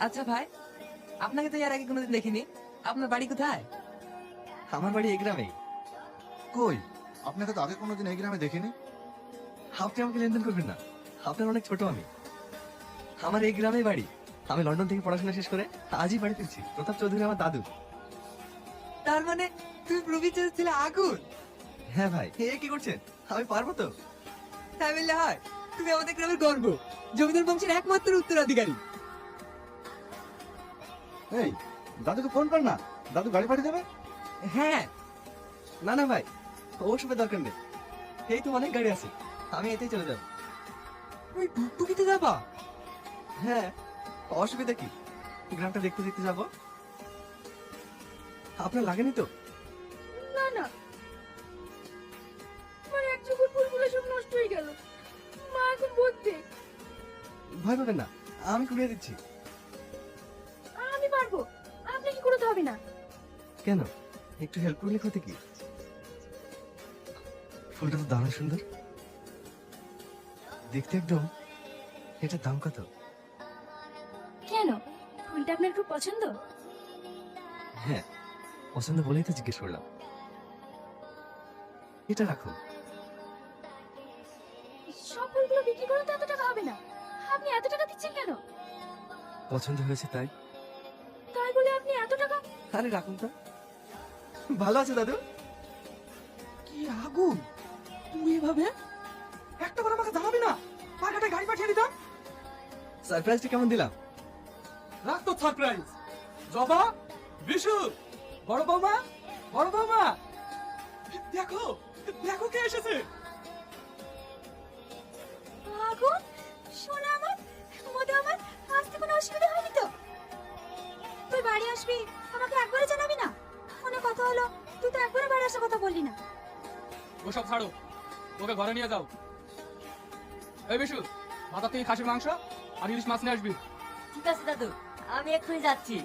আচ্ছা ভাই, আপনাকে তো এর আগে কোনোদিন দেখিনি। আপনার বাড়ি কোথায়? আমার বাড়ি এই গ্রামেই। কই, আপনাকে তো আগে কোনোদিন এই গ্রামে দেখিনি। আপনি আমাকে লেনদেন করবেন না, আপনার অনেক ছোট আমি। আমার এই গ্রামেই বাড়ি। আমি লন্ডন থেকে পড়াশোনা শেষ করে আজই বাড়ি ফিরছি। প্রতাপ চৌধুরী আমার দাদু। তার মানে তুমি প্রফেসর ছিলে আগুন? হ্যাঁ ভাই, এ কি করছেন? আমি পারবো তো। তাই বললে হয়? তুমি আমাদের গ্রামের গর্ব, জমিদার বংশের একমাত্র উত্তরাধিকারী। এই, দাদুকে ফোন কর না, দাদু গাড়ি পাঠিয়ে দেবে। হ্যাঁ। না না ভাই, ওসবের দরকার নেই। এই তো অনেক গাড়ি আছে, আমি এতেই চলে যাবো। তুমি টুকটুকিতে যাবা? হ্যাঁ, অসুবিধা কি? গ্রামটা দেখতে দেখতে যাবো। আপনার লাগেনি তো? না না, আমার এক চোখের ফুলগুলো সব নষ্ট হয়ে গেল। মা এখন বলতে ভয় পাবেন না, আমি কুড়িয়ে দিচ্ছি। আমি পারবো, আপনাকে করতে হবে না। কেন, একটু হেল্প করলে ক্ষতি কি? ফুলটা তো দারুণ সুন্দর দেখতে একদম। এটার দাম কত? কেন, ফুলটা আপনার খুব পছন্দ? হ্যাঁ, পছন্দ বলেই তো জিজ্ঞেস করলাম। এটা রাখুন। সব ফুলগুলো বিক্রি করে তো এত টাকা হবে না। আপনি এত টাকা দিচ্ছেন কেন? পছন্দ হয়েছে তাই। তাই বলে আপনি এত টাকা? আরে রাখুন তো। ভালো আছে দাদু? কি আগুন! তুই এভাবে একটা করে আমাকে জানাবি না? পাখাটা গাড়ি পাঠিয়ে দিতাম। সারপ্রাইজটা কেমন দিলাম? রাখ তো সারপ্রাইজ। জবা, বিশু, বড় বৌমা, বড় বৌমা, দেখো দেখো কে এসেছে। আগুন, শোনা আমার মধ্যে আমার আসতে কোনো অসুবিধা হয়নি তো? তুই বাড়ি আসবি, আমাকে একবারে জানাবি না? ফোনে কথা হলো, তুই তো একবারে বাড়ি আসার কথা বললি না। ওসব ছাড়ো, ওকে ঘরে নিয়ে যাও। এই বিশু, বাজার থেকে খাসির মাংস আর ইলিশ মাছ নিয়ে আসবি। ঠিক আছে দাদু, আমি এক্ষুনি যাচ্ছি।